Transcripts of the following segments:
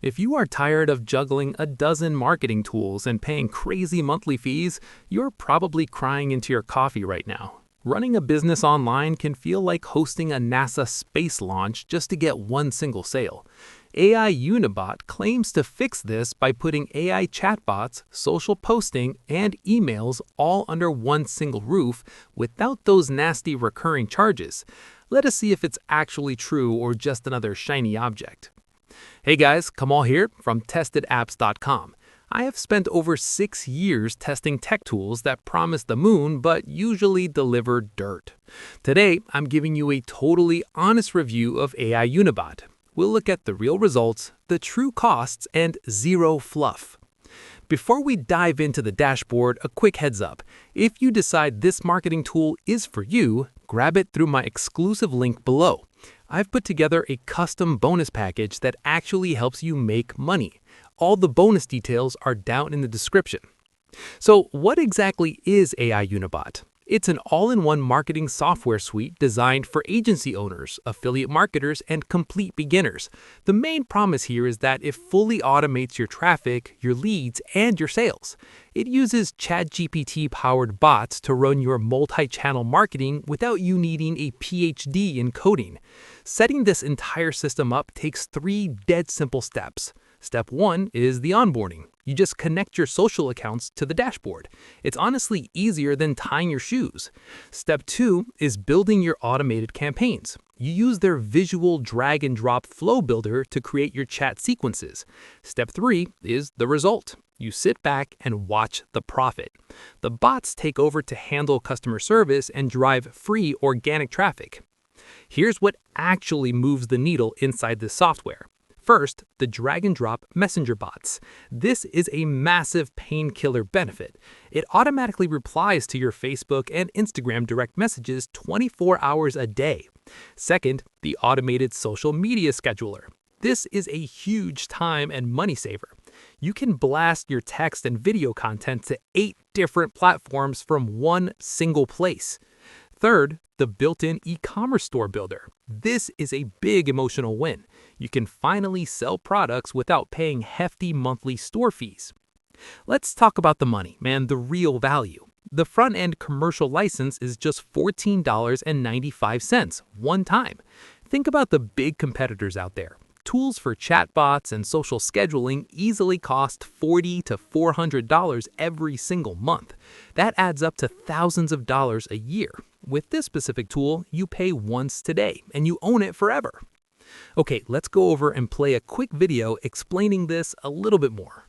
If you are tired of juggling a dozen marketing tools and paying crazy monthly fees, you're probably crying into your coffee right now. Running a business online can feel like hosting a NASA space launch just to get one single sale. aiUniBot claims to fix this by putting AI chatbots, social posting, and emails all under one single roof without those nasty recurring charges. Let us see if it's actually true or just another shiny object. Hey guys, Kamal here from TestedApps.com. I have spent over 6 years testing tech tools that promise the moon but usually deliver dirt. Today, I'm giving you a totally honest review of aiUniBot. We'll look at the real results, the true costs, and zero fluff. Before we dive into the dashboard, a quick heads up. If you decide this marketing tool is for you, grab it through my exclusive link below. I've put together a custom bonus package that actually helps you make money. All the bonus details are down in the description. So what exactly is aiUniBot? It's an all-in-one marketing software suite designed for agency owners, affiliate marketers, and complete beginners. The main promise here is that it fully automates your traffic, your leads, and your sales. It uses ChatGPT-powered bots to run your multi-channel marketing without you needing a PhD in coding. Setting this entire system up takes 3 dead simple steps. Step 1 is the onboarding. You just connect your social accounts to the dashboard. It's honestly easier than tying your shoes. Step 2 is building your automated campaigns. You use their visual drag and drop flow builder to create your chat sequences. Step 3 is the result. You sit back and watch the profit. The bots take over to handle customer service and drive free organic traffic. Here's what actually moves the needle inside this software. First, the drag-and-drop messenger bots. This is a massive painkiller benefit. It automatically replies to your Facebook and Instagram direct messages 24 hours a day. Second, the automated social media scheduler. This is a huge time and money saver. You can blast your text and video content to 8 different platforms from one single place. Third, the built-in e-commerce store builder. This is a big emotional win. You can finally sell products without paying hefty monthly store fees. Let's talk about the money, man, the real value. The front-end commercial license is just $14.95 one time. Think about the big competitors out there. Tools for chatbots and social scheduling easily cost $40 to $400 every single month. That adds up to thousands of dollars a year. With this specific tool, you pay once today, and you own it forever. Okay, let's go over and play a quick video explaining this a little bit more.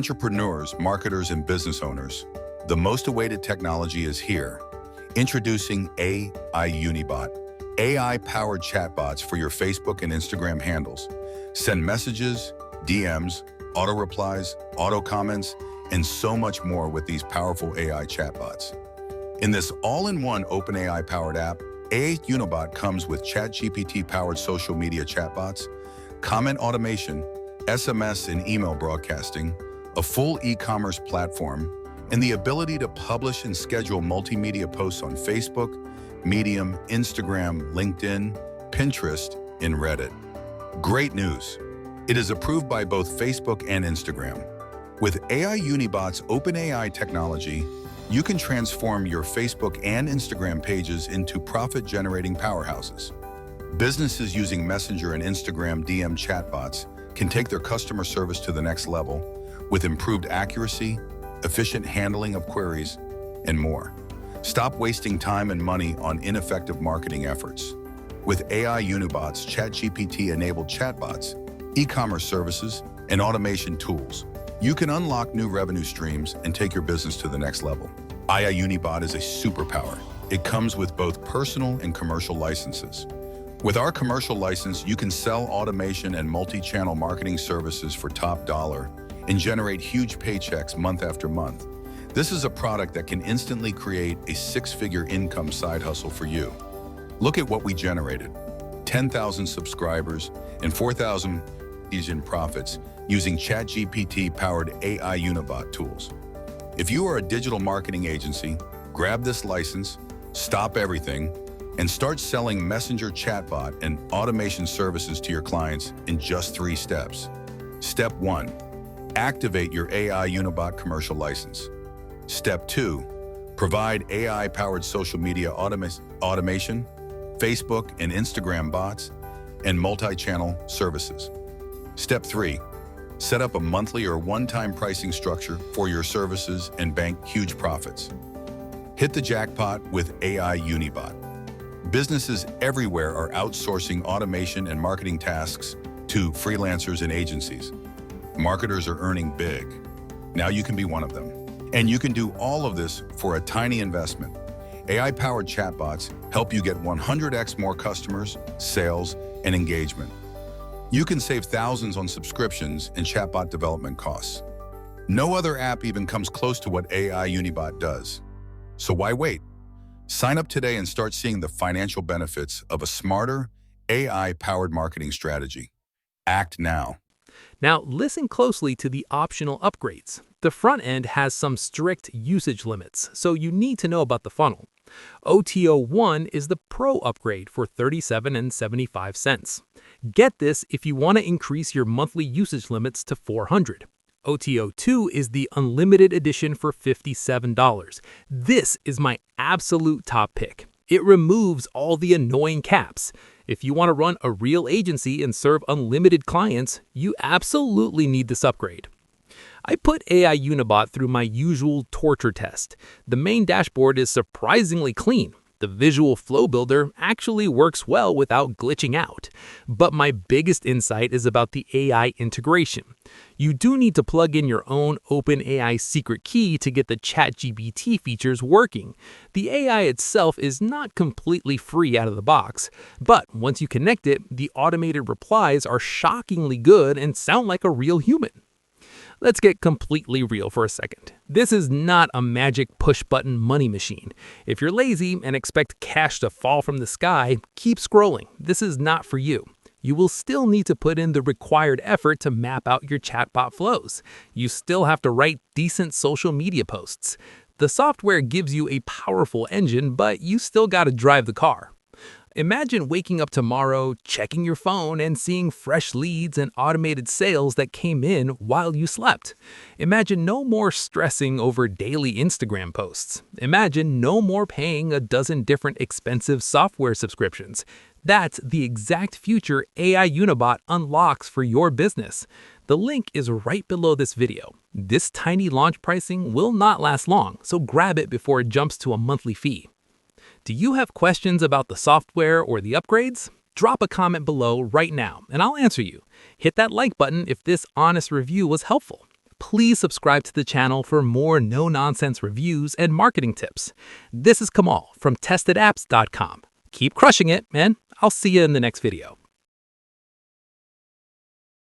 entrepreneurs, marketers, and business owners, the most awaited technology is here. Introducing aiUniBot, AI-powered chatbots for your Facebook and Instagram handles. Send messages, DMs, auto-replies, auto-comments, and so much more with these powerful AI chatbots. In this all-in-one OpenAI-powered app, aiUniBot comes with ChatGPT-powered social media chatbots, comment automation, SMS and email broadcasting, a full e-commerce platform, and the ability to publish and schedule multimedia posts on Facebook, Medium, Instagram, LinkedIn, Pinterest, and Reddit. Great news! It is approved by both Facebook and Instagram. With aiUniBot's OpenAI technology, you can transform your Facebook and Instagram pages into profit-generating powerhouses. Businesses using Messenger and Instagram DM chatbots can take their customer service to the next level with improved accuracy, efficient handling of queries, and more. Stop wasting time and money on ineffective marketing efforts. With aiUniBot's ChatGPT-enabled chatbots, e-commerce services, and automation tools, you can unlock new revenue streams and take your business to the next level. aiUniBot is a superpower. It comes with both personal and commercial licenses. With our commercial license, you can sell automation and multi-channel marketing services for top dollar and generate huge paychecks month after month. This is a product that can instantly create a six-figure income side hustle for you. Look at what we generated: 10,000 subscribers and 4,000 in profits using ChatGPT-powered aiUniBot tools. If you are a digital marketing agency, grab this license, stop everything, and start selling Messenger chatbot and automation services to your clients in just 3 steps. Step 1. Activate your aiUniBot commercial license. Step 2. Provide AI-powered social media automation, Facebook and Instagram bots, and multi-channel services. Step 3. Set up a monthly or one-time pricing structure for your services and bank huge profits. Hit the jackpot with aiUniBot. Businesses everywhere are outsourcing automation and marketing tasks to freelancers and agencies. Marketers are earning big. Now you can be one of them. And you can do all of this for a tiny investment. AI-powered chatbots help you get 100x more customers, sales, and engagement. You can save thousands on subscriptions and chatbot development costs. No other app even comes close to what aiUniBot does. So why wait? Sign up today and start seeing the financial benefits of a smarter, AI-powered marketing strategy. Act now. Now, listen closely to the optional upgrades. The front end has some strict usage limits, so you need to know about the funnel. OTO1 is the Pro upgrade for $37.75. Get this if you want to increase your monthly usage limits to 400. OTO2 is the Unlimited Edition for $57. This is my absolute top pick. It removes all the annoying caps. If you want to run a real agency and serve unlimited clients, you absolutely need this upgrade. I put aiUniBot through my usual torture test. The main dashboard is surprisingly clean. The visual flow builder actually works well without glitching out. But my biggest insight is about the AI integration. You do need to plug in your own OpenAI secret key to get the ChatGPT features working. The AI itself is not completely free out of the box, but once you connect it, the automated replies are shockingly good and sound like a real human. Let's get completely real for a second. This is not a magic push-button money machine. If you're lazy and expect cash to fall from the sky, keep scrolling. This is not for you. You will still need to put in the required effort to map out your chatbot flows. You still have to write decent social media posts. The software gives you a powerful engine, but you still got to drive the car. Imagine waking up tomorrow, checking your phone, and seeing fresh leads and automated sales that came in while you slept. Imagine no more stressing over daily Instagram posts. Imagine no more paying a dozen different expensive software subscriptions. That's the exact future aiUniBot unlocks for your business. The link is right below this video. This tiny launch pricing will not last long, so grab it before it jumps to a monthly fee. Do you have questions about the software or the upgrades? Drop a comment below right now and I'll answer you. Hit that like button if this honest review was helpful. Please subscribe to the channel for more no-nonsense reviews and marketing tips. This is Kamal from TestedApps.com. Keep crushing it, and I'll see you in the next video.